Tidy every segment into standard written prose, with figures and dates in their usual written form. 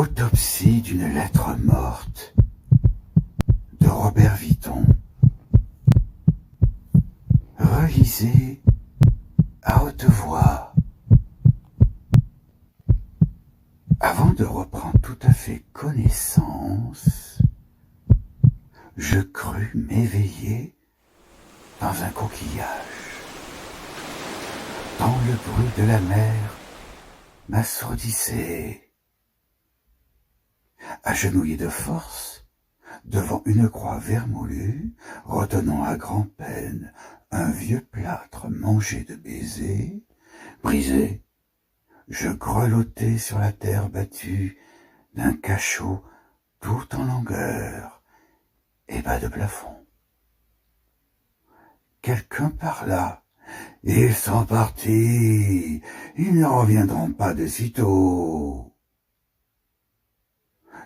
Autopsie d'une lettre morte de Robert Vitton. Relisez à haute voix. Avant de reprendre tout à fait connaissance, je crus m'éveiller dans un coquillage, tant le bruit de la mer m'assourdissait. Agenouillé de force, devant une croix vermoulue, retenant à grand-peine un vieux plâtre mangé de baisers, brisé, je grelottais sur la terre battue d'un cachot tout en longueur et bas de plafond. Quelqu'un parla. Ils sont partis, ils ne reviendront pas de sitôt.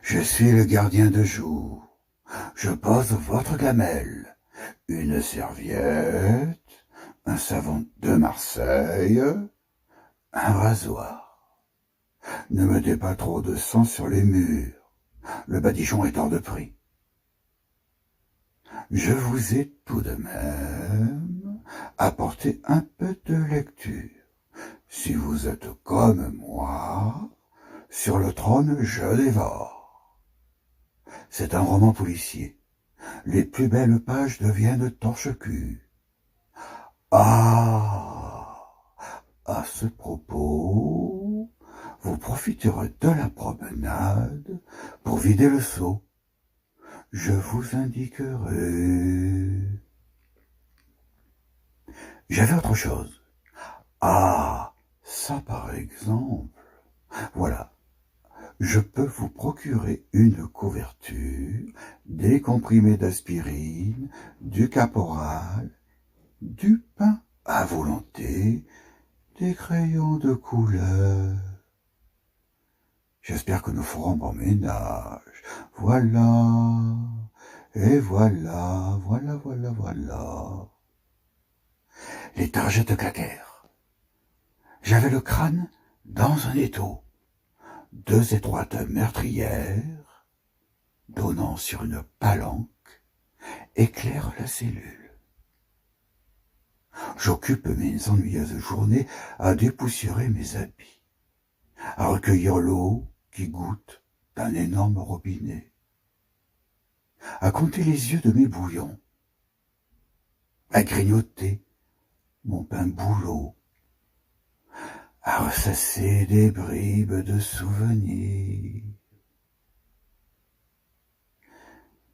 Je suis le gardien de jour. Je pose votre gamelle, une serviette, un savon de Marseille, un rasoir. Ne mettez pas trop de sang sur les murs. Le badigeon est hors de prix. Je vous ai tout de même apporté un peu de lecture. Si vous êtes comme moi, sur le trône je dévore. C'est un roman policier. Les plus belles pages deviennent torche-cul. Ah, à ce propos, vous profiterez de la promenade pour vider le seau. Je vous indiquerai. J'avais autre chose. Ah, ça par exemple. Voilà. Je peux vous procurer une couverture, des comprimés d'aspirine, du caporal, du pain à volonté, des crayons de couleur. J'espère que nous ferons bon ménage. Voilà, et voilà, voilà. Les targettes claquèrent. J'avais le crâne dans un étau. Deux étroites meurtrières, donnant sur une palanque, éclairent la cellule. J'occupe mes ennuyeuses journées à dépoussiérer mes habits, à recueillir l'eau qui goutte d'un énorme robinet, à compter les yeux de mes bouillons, à grignoter mon pain boulot, à ressasser des bribes de souvenirs.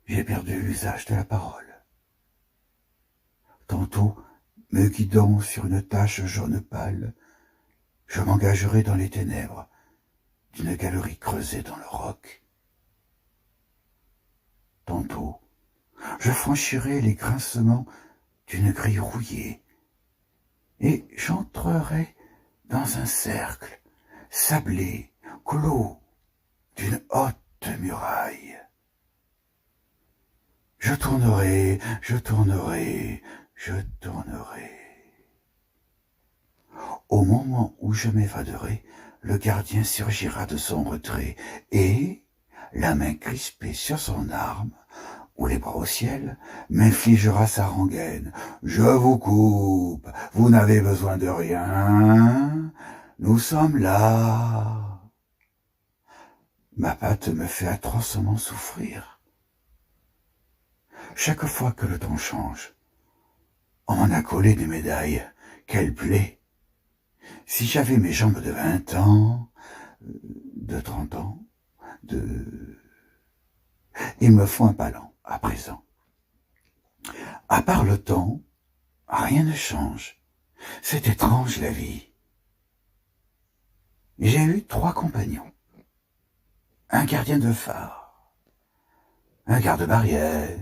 J'ai perdu l'usage de la parole. Tantôt, me guidant sur une tache jaune pâle, je m'engagerai dans les ténèbres d'une galerie creusée dans le roc. Tantôt, je franchirai les grincements d'une grille rouillée et j'entrerai dans un cercle sablé, clos d'une haute muraille. Je tournerai. Au moment où je m'évaderai, le gardien surgira de son retrait et, la main crispée sur son arme, ou les bras au ciel, m'infligera sa rengaine. Je vous coupe, vous n'avez besoin de rien, nous sommes là. Ma patte me fait atrocement souffrir. Chaque fois que le temps change, on m'en a collé des médailles. Quelle plaie! Si j'avais mes jambes de 20 ans, de 30 ans, il me faut un palan, à présent. À part le temps, rien ne change. C'est étrange, la vie. J'ai eu 3 compagnons. Un gardien de phare, un garde-barrière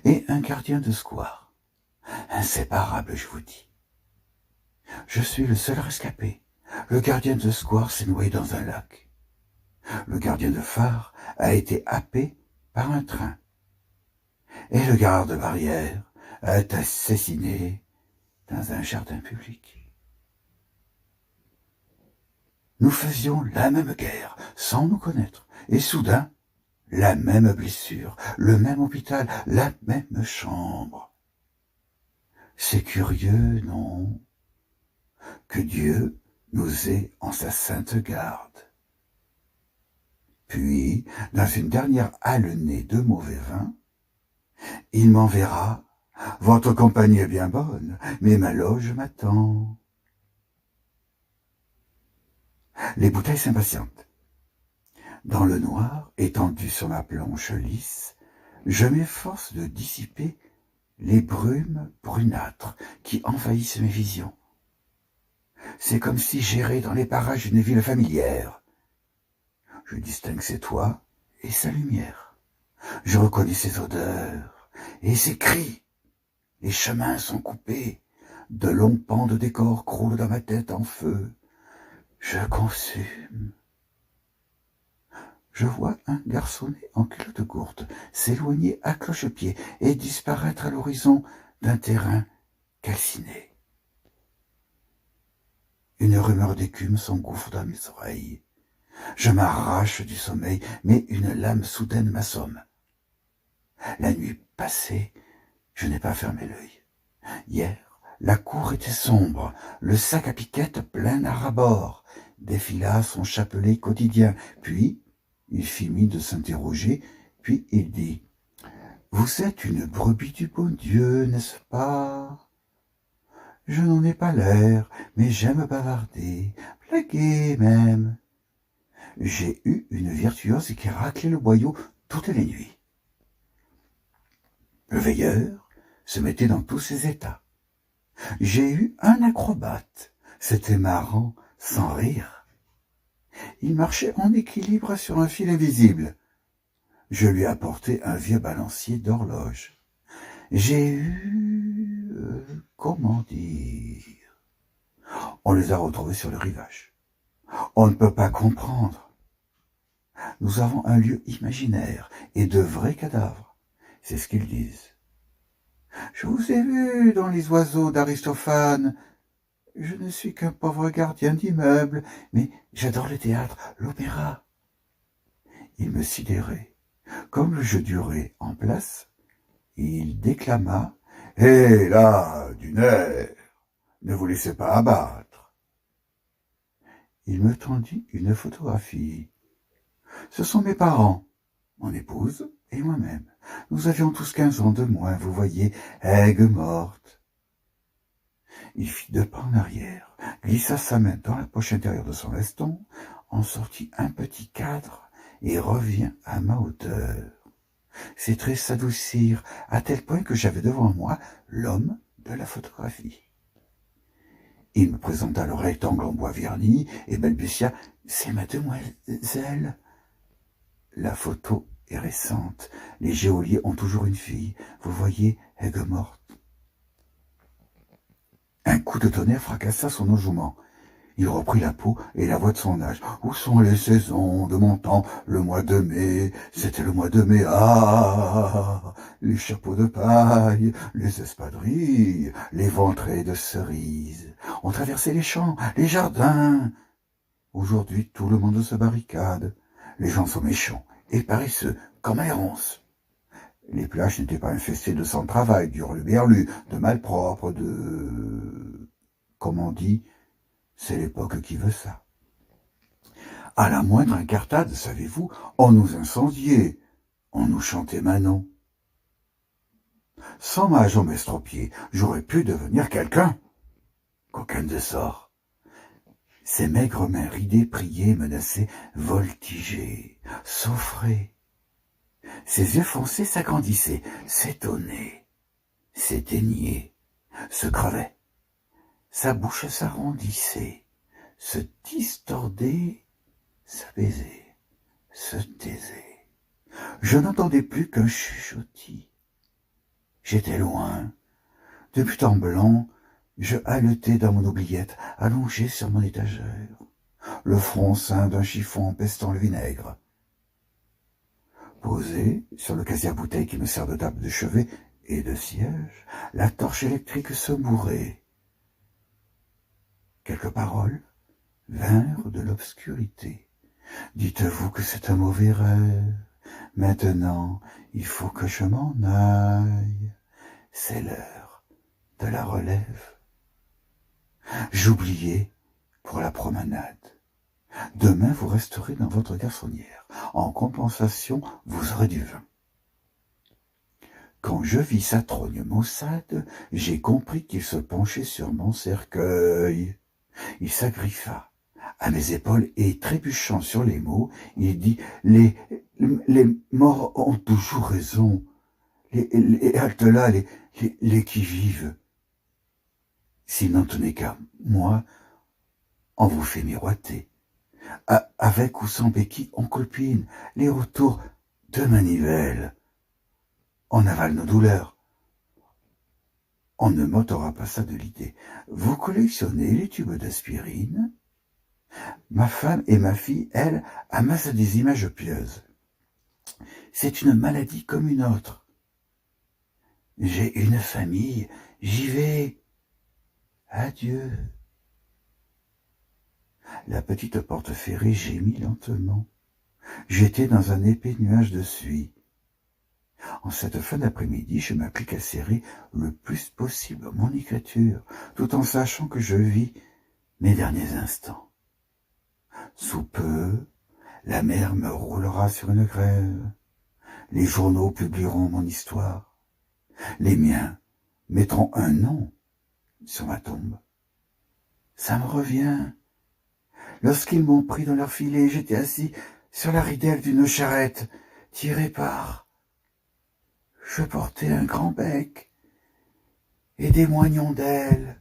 et un gardien de square. Inséparables, je vous dis. Je suis le seul rescapé. Le gardien de square s'est noyé dans un lac. Le gardien de phare a été happé par un train. Et le garde-barrière a été assassiné dans un jardin public. Nous faisions la même guerre, sans nous connaître, Et soudain, la même blessure, le même hôpital, la même chambre. C'est curieux, non, que Dieu nous ait en sa sainte garde. Puis, dans une dernière halenée de mauvais vin, il m'enverra. Votre compagnie est bien bonne, mais ma loge m'attend. Les bouteilles s'impatientent. Dans le noir, étendu sur ma planche lisse, je m'efforce de dissiper les brumes brunâtres qui envahissent mes visions. C'est comme si j'errais dans les parages d'une ville familière. Je distingue ses toits et sa lumière. Je reconnais ses odeurs et ses cris. Les chemins sont coupés. De longs pans de décor croulent dans ma tête en feu. Je consume. Je vois un garçonnet en culotte courte s'éloigner à cloche-pied et disparaître à l'horizon d'un terrain calciné. Une rumeur d'écume s'engouffre dans mes oreilles. Je m'arrache du sommeil, mais une lame soudaine m'assomme. La nuit passée, je n'ai pas fermé l'œil. Hier, la cour était sombre, le sac à piquette plein à ras-bord défila son chapelet quotidien, puis il fit mine de s'interroger, puis il dit « Vous êtes une brebis du bon Dieu, n'est-ce pas ? Je n'en ai pas l'air, mais j'aime bavarder, blaguer même. J'ai eu une virtuose qui raclait le boyau toutes les nuits. » Le veilleur se mettait dans tous ses états. J'ai eu un acrobate, c'était marrant, sans rire. Il marchait en équilibre sur un fil invisible. Je lui ai apporté un vieux balancier d'horloge. J'ai eu... comment dire... On les a retrouvés sur le rivage. On ne peut pas comprendre. Nous avons un lieu imaginaire et de vrais cadavres. C'est ce qu'ils disent. Je vous ai vu dans les oiseaux d'Aristophane. Je ne suis qu'un pauvre gardien d'immeuble, mais j'adore le théâtre, l'opéra. Il me sidérait. Comme le jeu durait en place, il déclama « Hé, là, du nerf, ne vous laissez pas abattre !» Il me tendit une photographie. Ce sont mes parents, mon épouse et moi-même. Nous avions tous 15 ans de moins, vous voyez, aigues morte. Il fit 2 pas en arrière, glissa sa main dans la poche intérieure de son veston, en sortit un petit cadre et revint à ma hauteur. Ses traits s'adoucirent à tel point que j'avais devant moi l'homme de la photographie. Il me présenta le rectangle en bois verni et balbutia « C'est mademoiselle !» La photo est récente. Les geôliers ont toujours une fille. Vous voyez, aiguë morte. Un coup de tonnerre fracassa son enjouement. Il reprit la peau et la voix de son âge. « Où sont les saisons de mon temps? Le mois de mai, c'était le mois de mai. Ah, les chapeaux de paille, les espadrilles, les ventrées de cerises. On traversait les champs, les jardins. Aujourd'hui, tout le monde se barricade. Les gens sont méchants et paresseux, comme un ronces. Les plages n'étaient pas infestées de sans-travail, d'hurluberlus, de malpropres, de... Comme on dit, c'est l'époque qui veut ça. À la moindre incartade, savez-vous, on nous incendiait, on nous chantait Manon. Sans ma jambe estropiée, j'aurais pu devenir quelqu'un. Coquin de sort. Ses maigres mains ridées priaient, menaçaient, voltigeaient, s'offraient. Ses yeux foncés s'agrandissaient, s'étonnaient, s'éteignaient, se crevaient. Sa bouche s'arrondissait, se distordait, s'apaisait, se taisait. Je n'entendais plus qu'un chuchotis. J'étais loin. De but en blanc, je haletais dans mon oubliette, allongé sur mon étagère, le front ceint d'un chiffon empestant le vinaigre. Posé sur le casier à bouteilles qui me sert de table de chevet et de siège, la torche électrique se mourait. Quelques paroles vinrent de l'obscurité. Dites-vous que c'est un mauvais rêve. Maintenant, il faut que je m'en aille. C'est l'heure de la relève. J'oubliais pour la promenade. Demain, vous resterez dans votre garçonnière. En compensation, vous aurez du vin. Quand je vis sa trogne maussade, j'ai compris qu'il se penchait sur mon cercueil. Il s'agriffa à mes épaules et, trébuchant sur les mots, il dit « Les morts ont toujours raison. Les haltes-là, les qui-vivent. S'ils n'en tenaient qu'à moi, on vous fait miroiter. Avec ou sans béquille, on colpine. Les retours de manivelle. On avale nos douleurs. On ne m'ôtera pas ça de l'idée. Vous collectionnez les tubes d'aspirine. Ma femme et ma fille, elles, amassent des images pieuses. C'est une maladie comme une autre. J'ai une famille, j'y vais. Adieu. La petite porte ferrée gémit lentement. J'étais dans un épais nuage de suie. En cette fin d'après-midi, je m'applique à serrer le plus possible mon écriture, tout en sachant que je vis mes derniers instants. Sous peu, la mer me roulera sur une grève. Les journaux publieront mon histoire. Les miens mettront un nom sur ma tombe. Ça me revient. Lorsqu'ils m'ont pris dans leur filet, j'étais assis sur la ridelle d'une charrette, tirée par... Je portais un grand bec et des moignons d'ailes.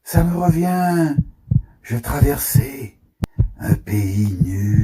Ça me revient. Je traversais un pays nu.